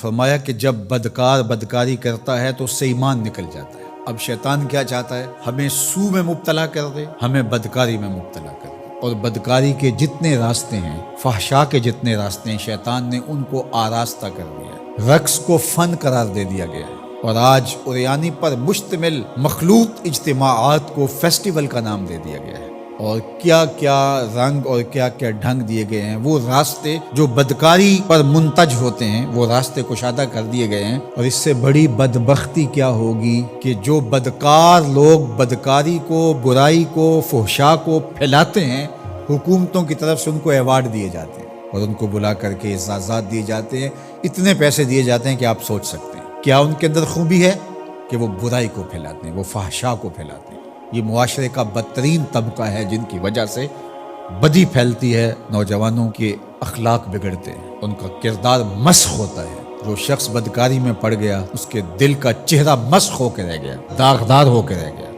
فرمایا کہ جب بدکار بدکاری کرتا ہے تو اس سے ایمان نکل جاتا ہے۔ اب شیطان کیا چاہتا ہے؟ ہمیں سو میں مبتلا کر دے، ہمیں بدکاری میں مبتلا کر دے، اور بدکاری کے جتنے راستے ہیں، فحشا کے جتنے راستے ہیں، شیطان نے ان کو آراستہ کر دیا ہے، رقص کو فن قرار دے دیا گیا ہے، اور آج اوریانی پر مشتمل مخلوط اجتماعات کو فیسٹیول کا نام دے دیا گیا ہے، اور کیا کیا رنگ اور کیا کیا ڈھنگ دیے گئے ہیں۔ وہ راستے جو بدکاری پر منتج ہوتے ہیں وہ راستے کشادہ کر دیے گئے ہیں، اور اس سے بڑی بدبختی کیا ہوگی کہ جو بدکار لوگ بدکاری کو، برائی کو، فحشا کو پھیلاتے ہیں، حکومتوں کی طرف سے ان کو ایوارڈ دیے جاتے ہیں اور ان کو بلا کر کے اعزازات دیے جاتے ہیں، اتنے پیسے دیے جاتے ہیں کہ آپ سوچ سکتے ہیں کیا ان کے اندر خوبی ہے کہ وہ برائی کو پھیلاتے ہیں، وہ فحشا کو پھیلاتے ہیں۔ یہ معاشرے کا بدترین طبقہ ہے جن کی وجہ سے بدی پھیلتی ہے، نوجوانوں کے اخلاق بگڑتے ہیں، ان کا کردار مسخ ہوتا ہے۔ جو شخص بدکاری میں پڑ گیا اس کے دل کا چہرہ مسخ ہو کے رہ گیا، داغدار ہو کے رہ گیا۔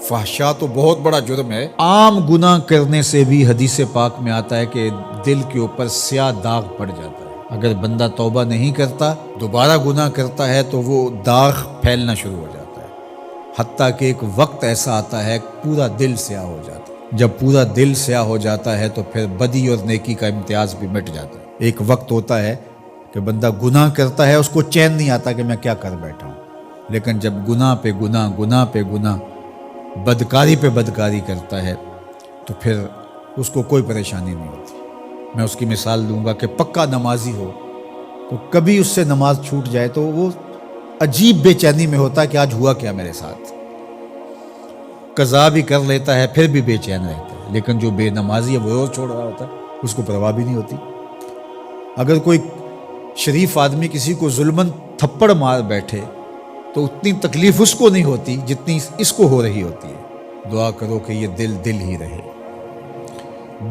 فحشا تو بہت بڑا جرم ہے، عام گناہ کرنے سے بھی حدیث پاک میں آتا ہے کہ دل کے اوپر سیاہ داغ پڑ جاتا ہے۔ اگر بندہ توبہ نہیں کرتا، دوبارہ گناہ کرتا ہے تو وہ داغ پھیلنا شروع ہو جاتا ہے، حتیٰ کہ ایک وقت ایسا آتا ہے پورا دل سیاہ ہو جاتا ہے۔ جب پورا دل سیاہ ہو جاتا ہے تو پھر بدی اور نیکی کا امتیاز بھی مٹ جاتا ہے۔ ایک وقت ہوتا ہے کہ بندہ گناہ کرتا ہے، اس کو چین نہیں آتا کہ میں کیا کر بیٹھا ہوں، لیکن جب گناہ پہ گناہ، گناہ پہ گناہ، بدکاری پہ بدکاری کرتا ہے تو پھر اس کو کوئی پریشانی نہیں ہوتی۔ میں اس کی مثال دوں گا کہ پکا نمازی ہو تو کبھی اس سے نماز چھوٹ جائے تو وہ عجیب بے چینی میں ہوتا ہے کہ آج ہوا کیا میرے ساتھ، قضا بھی کر لیتا ہے پھر بھی بے چین رہتا ہے۔ لیکن جو بے نمازی ہے وہ روز چھوڑ رہا ہوتا ہے، اس کو پرواہ بھی نہیں ہوتی۔ اگر کوئی شریف آدمی کسی کو ظلمن تھپڑ مار بیٹھے تو اتنی تکلیف اس کو نہیں ہوتی جتنی اس کو ہو رہی ہوتی ہے۔ دعا کرو کہ یہ دل دل ہی رہے،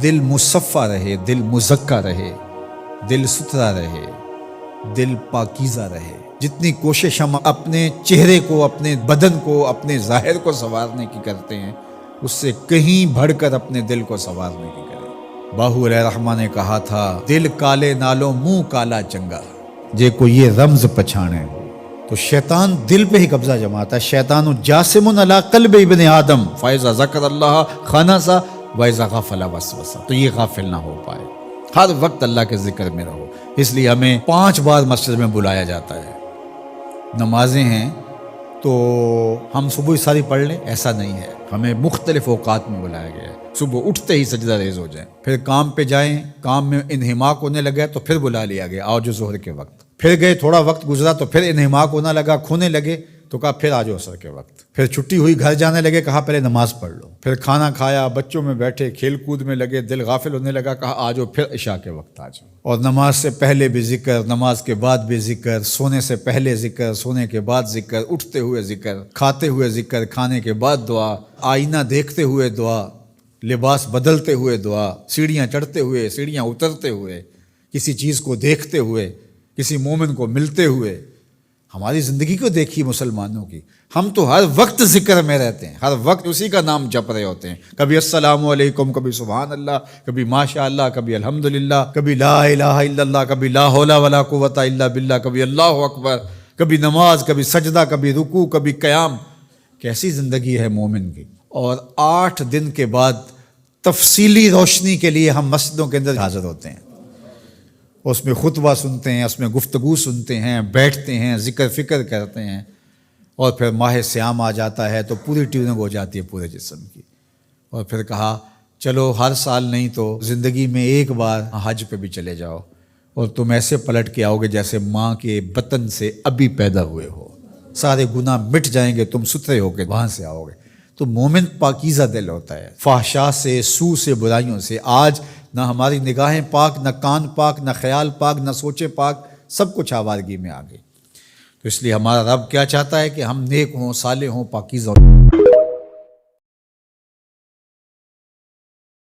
دل مصفہ رہے، دل مزکہ رہے، دل ستھرا رہے، دل پاکیزہ رہے۔ جتنی کوشش ہم اپنے چہرے کو، اپنے بدن کو، اپنے ظاہر کو سنوارنے کی کرتے ہیں، اس سے کہیں بڑھ کر اپنے دل کو سنوارنے کی کریں۔ باہو علیہ رحمہ نے کہا تھا، دل کالے نالو منہ کالا چنگا، جے کو یہ رمز پچھانے ہو۔ تو شیطان دل پہ ہی قبضہ جماتا ہے۔ شیطان جاسم علی قلب ابن آدم فاذا ذکر اللہ خنسا واذا غفل وسوسہ، تو یہ غافل نہ ہو پائے، ہر وقت اللہ کے ذکر میں رہو۔ اس لیے ہمیں 5 بار مسجد میں بلایا جاتا ہے۔ نمازیں ہیں تو ہم صبح ساری پڑھ لیں، ایسا نہیں ہے، ہمیں مختلف اوقات میں بلایا گیا ہے۔ صبح اٹھتے ہی سجدہ ریز ہو جائیں، پھر کام پہ جائیں، کام میں انہماک ہونے لگے تو پھر بلا لیا گیا، آؤ جو ظہر کے وقت، پھر گئے تھوڑا وقت گزرا تو پھر انہماک ہونا لگا، کھونے لگے تو کہا پھر آ جاؤ عصر کے وقت، پھر چھٹی ہوئی گھر جانے لگے، کہا پہلے نماز پڑھ لو، پھر کھانا کھایا، بچوں میں بیٹھے کھیل کود میں لگے، دل غافل ہونے لگا، کہا آ جاؤ پھر عشاء کے وقت آ جاؤ۔ اور نماز سے پہلے بھی ذکر، نماز کے بعد بھی ذکر، سونے سے پہلے ذکر، سونے کے بعد ذکر، اٹھتے ہوئے ذکر، کھاتے ہوئے ذکر، کھانے کے بعد دعا، آئینہ دیکھتے ہوئے دعا، لباس بدلتے ہوئے دعا، سیڑھیاں چڑھتے ہوئے، سیڑھیاں اترتے ہوئے، کسی چیز کو دیکھتے ہوئے، کسی مومن کو ملتے ہوئے۔ ہماری زندگی کو دیکھیے مسلمانوں کی، ہم تو ہر وقت ذکر میں رہتے ہیں، ہر وقت اسی کا نام جپ رہے ہوتے ہیں، کبھی السلام علیکم، کبھی سبحان اللہ، کبھی ماشاء اللہ، کبھی الحمدللہ، کبھی لا الہ الا اللہ، کبھی لا حول ولا قوت الا باللہ، کبھی اللہ اکبر، کبھی نماز، کبھی سجدہ، کبھی رکوع، کبھی قیام۔ کیسی زندگی ہے مومن کی۔ اور 8 دن کے بعد تفصیلی روشنی کے لیے ہم مسجدوں کے اندر حاضر ہوتے ہیں، اس میں خطبہ سنتے ہیں، اس میں گفتگو سنتے ہیں، بیٹھتے ہیں، ذکر فکر کرتے ہیں، اور پھر ماہ سیام آ جاتا ہے تو پوری ٹیوننگ ہو جاتی ہے پورے جسم کی۔ اور پھر کہا چلو ہر سال نہیں تو زندگی میں ایک بار حج پہ بھی چلے جاؤ، اور تم ایسے پلٹ کے آؤ گے جیسے ماں کے بطن سے ابھی پیدا ہوئے ہو، سارے گناہ مٹ جائیں گے، تم ستھرے ہو کے وہاں سے آؤ گے۔ تو مومن پاکیزہ دل ہوتا ہے، فحشا سے، سو سے، برائیوں سے۔ آج نہ ہماری نگاہیں پاک، نہ کان پاک، نہ خیال پاک، نہ سوچے پاک، سب کچھ آوارگی میں آ گئی۔ تو اس لیے ہمارا رب کیا چاہتا ہے کہ ہم نیک ہوں، صالح ہوں، پاکیزہ ہوں۔